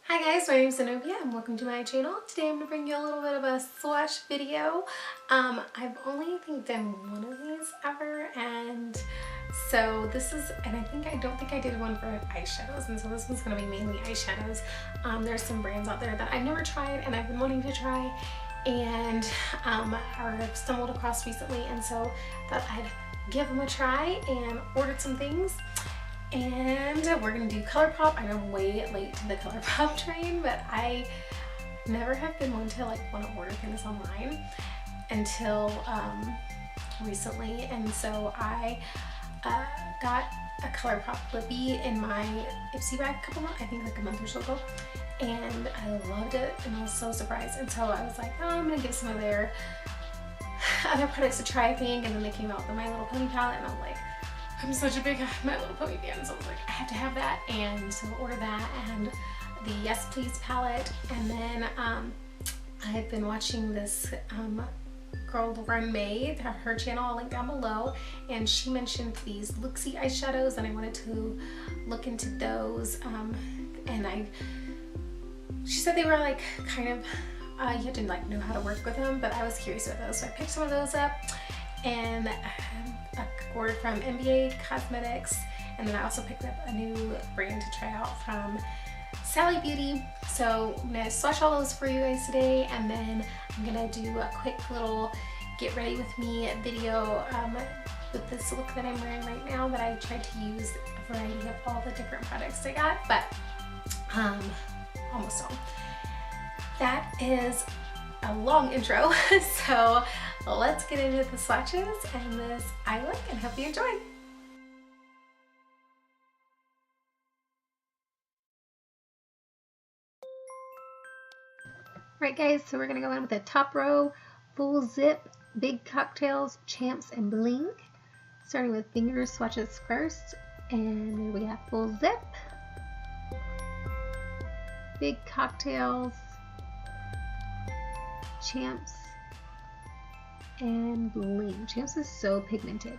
Hi guys, my name is Zenobia and welcome to my channel. Today I'm going to bring you a little bit of a swatch video. I've only done one of these ever, and so this is, and I don't think I did one for eyeshadows, and so this one's going to be mainly eyeshadows. There's some brands out there that I've never tried and I've been wanting to try and are stumbled across recently, and so thought I'd give them a try and ordered some things. And we're gonna do ColourPop. I know I'm way late to the ColourPop train, but I never have been one to want to order things online until recently, and so I got a ColourPop lippy in my Ipsy bag a month or so ago, and I loved it and I was so surprised, and so I was like, oh, I'm gonna give some of their other products a try, I think, and then they came out with the My Little Pony palette, and I was like, I'm such a big My Little Pony fan, so I was like, I have to have that, and so I ordered that and the Yes Please palette. And then I've been watching this girl, Lauren May, her channel, I'll link down below, and she mentioned these Luxie eyeshadows, and I wanted to look into those, and she said they were like kind of, you had to know how to work with them, but I was curious about those, so I picked some of those up, and I ordered from NBA Cosmetics, and then I also picked up a new brand to try out from Sally Beauty. So I'm gonna swatch all those for you guys today, and then I'm gonna do a quick little get ready with me video with this look that I'm wearing right now, that I tried to use a variety of all the different products I got, but almost all. That is a long intro, so let's get into the swatches and this eye look, and hope you enjoy. Alright guys, so we're going to go in with a top row, full zip, big cocktails, champs, and bling. Starting with finger swatches first, and there we have full zip, big cocktails, champs, and bling. Champs is so pigmented,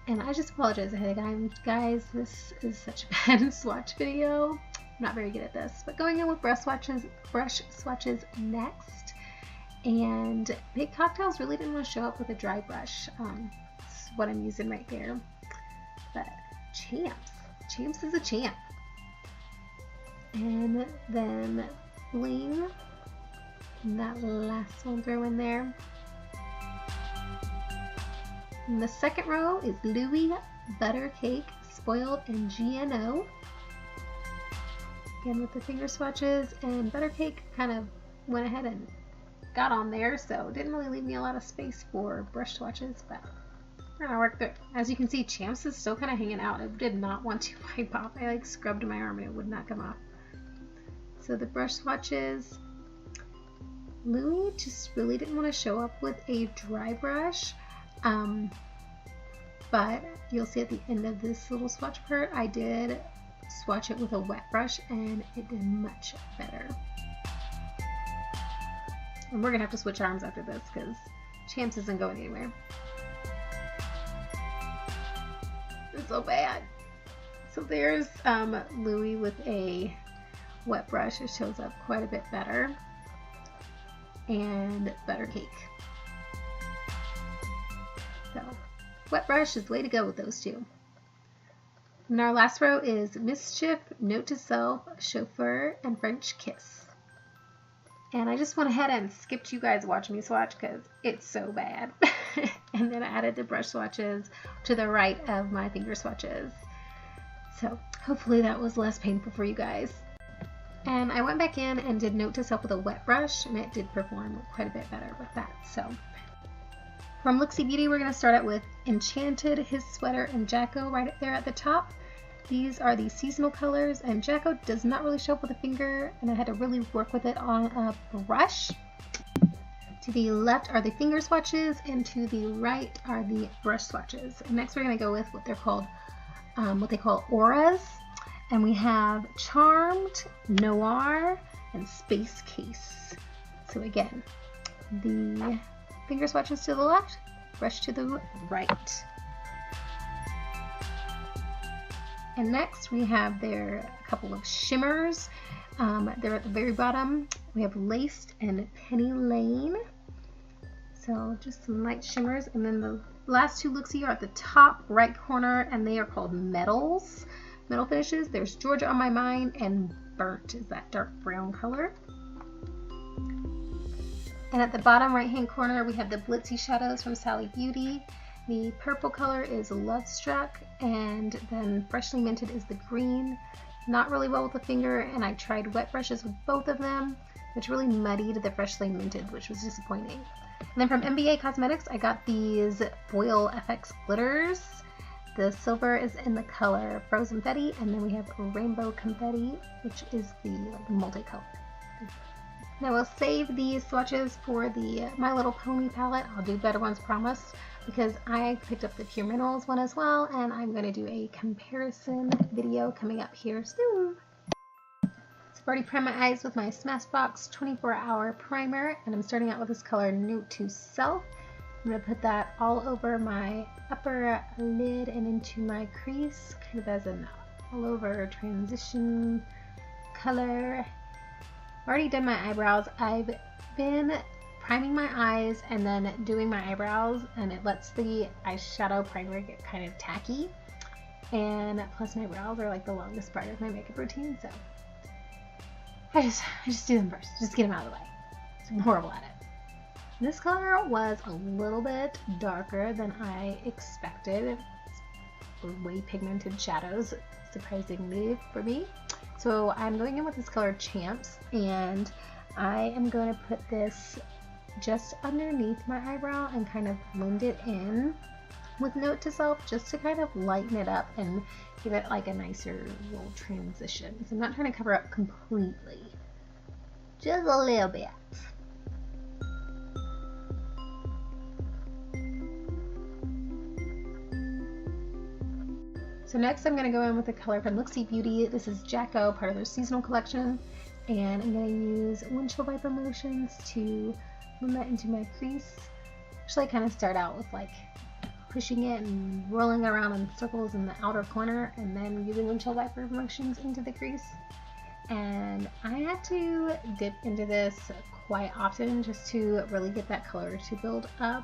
and I just apologize ahead of time, guys. This is such a bad swatch video. I'm not very good at this, but going in with brush swatches next. And big cocktails really didn't want to show up with a dry brush. This is what I'm using right there. But champs is a champ. And then bling, and that last one throw in there. And the second row is Louis Butter Cake, Spoiled, and GNO. Again with the finger swatches, and Butter Cake kind of went ahead and got on there, so it didn't really leave me a lot of space for brush swatches, but we're gonna work through it. As you can see, champs is still kind of hanging out. It did not want to wipe off. I scrubbed my arm and it would not come off. So the brush swatches, Louis just really didn't want to show up with a dry brush. But you'll see at the end of this little swatch part, I did swatch it with a wet brush and it did much better. And we're gonna have to switch arms after this because champs isn't going anywhere. It's so bad. So there's Louis with a wet brush. It shows up quite a bit better. And Butter Cake. So wet brush is the way to go with those two. And our last row is Mischief, Note to Self, Chauffeur, and French Kiss. And I just went ahead and skipped you guys watching me swatch because it's so bad. And then I added the brush swatches to the right of my finger swatches. So hopefully that was less painful for you guys. And I went back in and did Note to Self with a wet brush, and it did perform quite a bit better with that. So from Luxie Beauty, we're going to start out with Enchanted, His Sweater, and Jacko right there at the top. These are the seasonal colors, and Jacko does not really show up with a finger, and I had to really work with it on a brush. To the left are the finger swatches, and to the right are the brush swatches. And next we're going to go with what they're called, what they call auras. And we have Charmed, Noir, and Space Case. So again, the finger swatches to the left, brush to the right. And next we have a couple of shimmers. They're at the very bottom. We have Laced and Penny Lane. So just some light shimmers. And then the last two looks here are at the top right corner, and they are called Metal Finishes. There's Georgia on My Mind and Burnt is that dark brown color. And at the bottom right hand corner, we have the Blitzy Shadows from Sally Beauty. The purple color is Love Struck, and then Freshly Minted is the green. Not really well with the finger, and I tried wet brushes with both of them, which really muddied the Freshly Minted, which was disappointing. And then from MBA Cosmetics, I got these Foil FX glitters. The silver is in the color Frozen Fetty, and then we have Rainbow Confetti, which is the multicolor. Now we'll save these swatches for the My Little Pony palette. I'll do better ones, promise, because I picked up the Pure Minerals one as well, and I'm going to do a comparison video coming up here soon. So I've already primed my eyes with my Smashbox 24-hour primer, and I'm starting out with this color Note to Self. I'm going to put that all over my upper lid and into my crease, kind of as an all-over transition color. I've already done my eyebrows. I've been priming my eyes and then doing my eyebrows, and it lets the eyeshadow primer get kind of tacky. And plus my brows are like the longest part of my makeup routine, so I just do them first. Just get them out of the way. So I'm horrible at it. This color was a little bit darker than I expected. It's way pigmented shadows, surprisingly for me. So I'm going in with this color Champs, and I am going to put this just underneath my eyebrow and kind of blend it in with Note to Self, just to kind of lighten it up and give it like a nicer little transition. So I'm not trying to cover up completely, just a little bit. So next I'm going to go in with the color from Looksy Beauty. This is Jacko, part of their seasonal collection. And I'm going to use windshield wiper motions to blend that into my crease. Actually, I kind of start out with like pushing it and rolling around in circles in the outer corner, and then using windshield wiper motions into the crease. And I had to dip into this quite often just to really get that color to build up.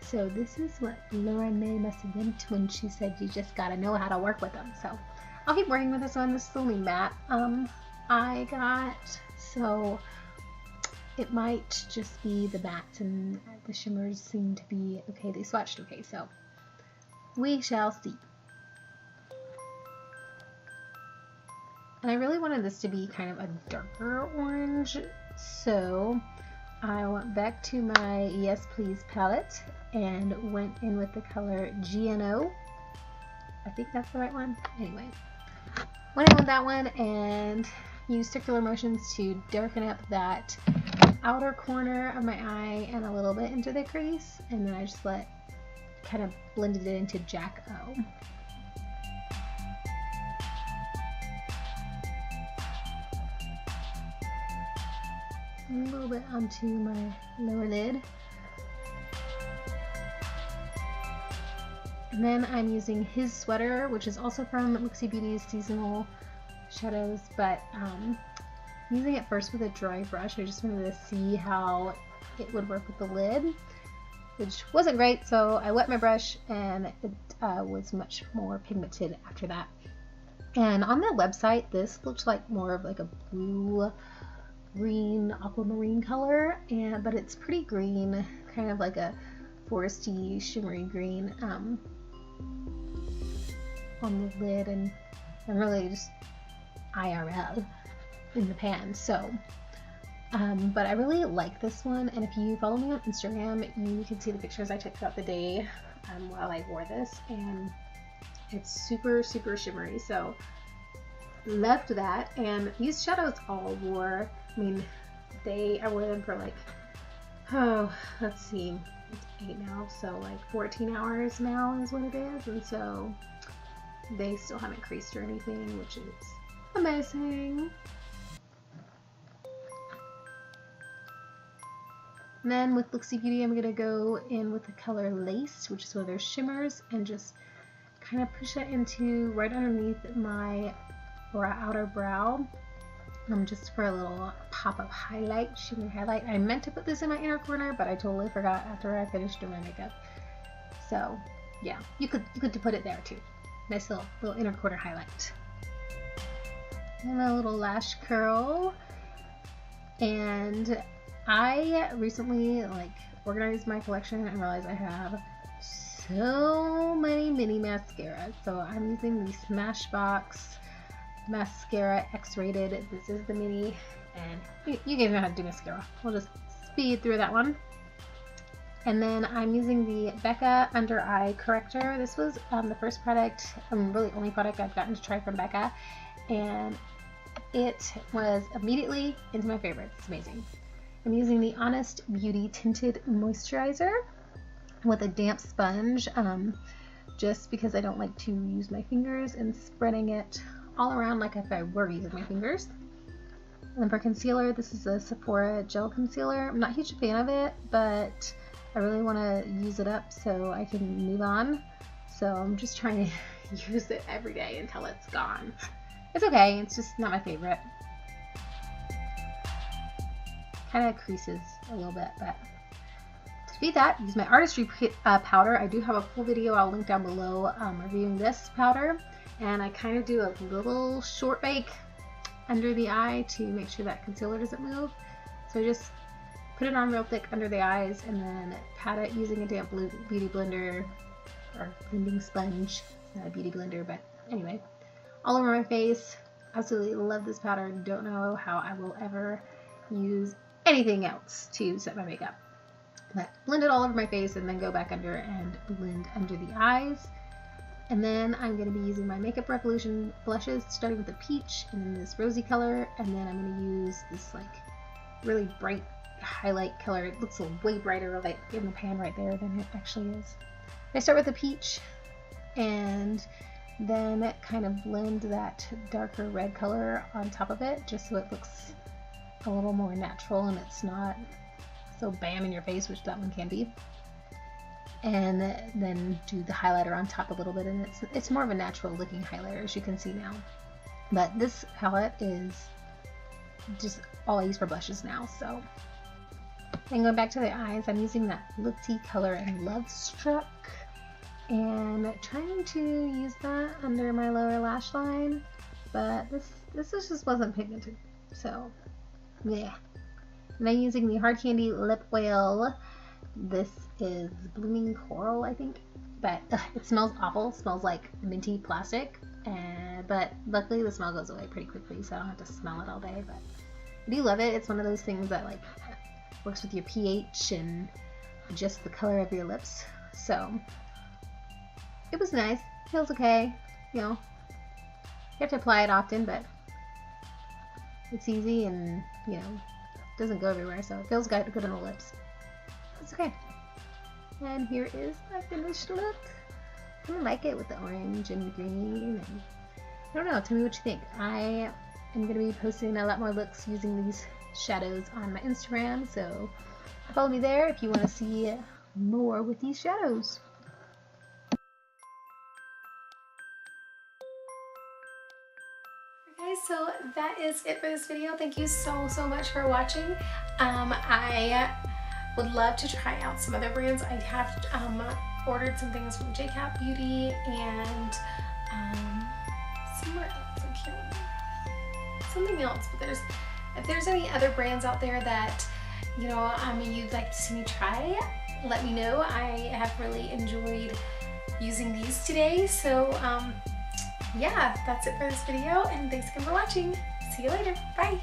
So this is what Lauren May must have meant when she said you just gotta know how to work with them. So I'll keep working with this one. This is the only matte I got, so it might just be the mattes, and the shimmers seem to be okay. They swatched okay, so we shall see. And I really wanted this to be kind of a darker orange, so I went back to my Yes Please palette and went in with the color GNO. I think that's the right one. Anyway, went in with that one and used circular motions to darken up that outer corner of my eye and a little bit into the crease, and then I just kind of blended it into Jack-O. A little bit onto my lower lid. And then I'm using His Sweater, which is also from Looksy Beauty's Seasonal Shadows, but using it first with a dry brush. I just wanted to see how it would work with the lid, which wasn't great, so I wet my brush, and it was much more pigmented after that. And on their website, this looks like more of like a blue green aquamarine color, but it's pretty green, kind of like a foresty shimmery green on the lid, and really just IRL in the pan. So but I really like this one, and if you follow me on Instagram, you can see the pictures I took throughout the day while I wore this, and it's super shimmery. So loved that. And these shadows all wore, I mean, I wore them for like, let's see, it's 8 now, so like 14 hours now is what it is, and so they still haven't creased or anything, which is amazing. And then with Looksy Beauty, I'm going to go in with the color Lace, which is one of their shimmers, and just kind of push that into right underneath my for our outer brow, just for a little pop of highlight, shimmer highlight. I meant to put this in my inner corner, but I totally forgot after I finished doing my makeup. So yeah, you could put it there too. Nice little inner corner highlight. And a little lash curl. And I recently organized my collection and realized I have so many mini mascaras. So I'm using the Smashbox mascara X-rated. This is the mini, and you guys know how to do mascara. We'll just speed through that one. And then I'm using the Becca Under Eye Corrector. This was the first product, really only product I've gotten to try from Becca, and it was immediately into my favorites. It's amazing. I'm using the Honest Beauty Tinted Moisturizer with a damp sponge, just because I don't like to use my fingers, and spreading it all around like if I were using my fingers. And then for concealer, this is a Sephora Gel Concealer. I'm not a huge fan of it, but I really want to use it up so I can move on. So I'm just trying to use it every day until it's gone. It's okay, it's just not my favorite. Kind of creases a little bit, but to beat that, use my Artistry powder. I do have a full video I'll link down below reviewing this powder, and I kind of do a little short bake under the eye to make sure that concealer doesn't move. So I just put it on real thick under the eyes and then pat it using a damp beauty blender or blending sponge. It's not a beauty blender, but anyway, all over my face. Absolutely love this powder. Don't know how I will ever use anything else to set my makeup. But blend it all over my face and then go back under and blend under the eyes. And then I'm going to be using my Makeup Revolution blushes, starting with the peach and then this rosy color, and then I'm going to use this really bright highlight color. It looks way brighter in the pan right there than it actually is. I start with the peach and then kind of blend that darker red color on top of it, just so it looks a little more natural and it's not so bam in your face, which that one can be. And then do the highlighter on top a little bit, and it's more of a natural looking highlighter, as you can see now. But this palette is just all I use for blushes now. So then going back to the eyes, I'm using that Lipsy color in Love Struck and trying to use that under my lower lash line, but this just wasn't pigmented, so yeah. And I'm using the Hard Candy Lip Oil. This is Blooming Coral, I think, but it smells awful. It smells like minty plastic, but luckily the smell goes away pretty quickly, so I don't have to smell it all day. But I do love it. It's one of those things that works with your pH and just the color of your lips. So it was nice. Feels okay. You know, you have to apply it often, but it's easy and doesn't go everywhere, so it feels good on the lips. It's okay. And here is my finished look. I kind of like it with the orange and green. And I don't know, tell me what you think. I am going to be posting a lot more looks using these shadows on my Instagram, so follow me there if you want to see more with these shadows. Okay, so that is it for this video. Thank you so much for watching. I would love to try out some other brands. I have ordered some things from JCat Beauty and somewhere else. I can't remember. Something else, but if there's any other brands out there that you'd like to see me try, let me know. I have really enjoyed using these today. So yeah, that's it for this video, and thanks again for watching. See you later. Bye.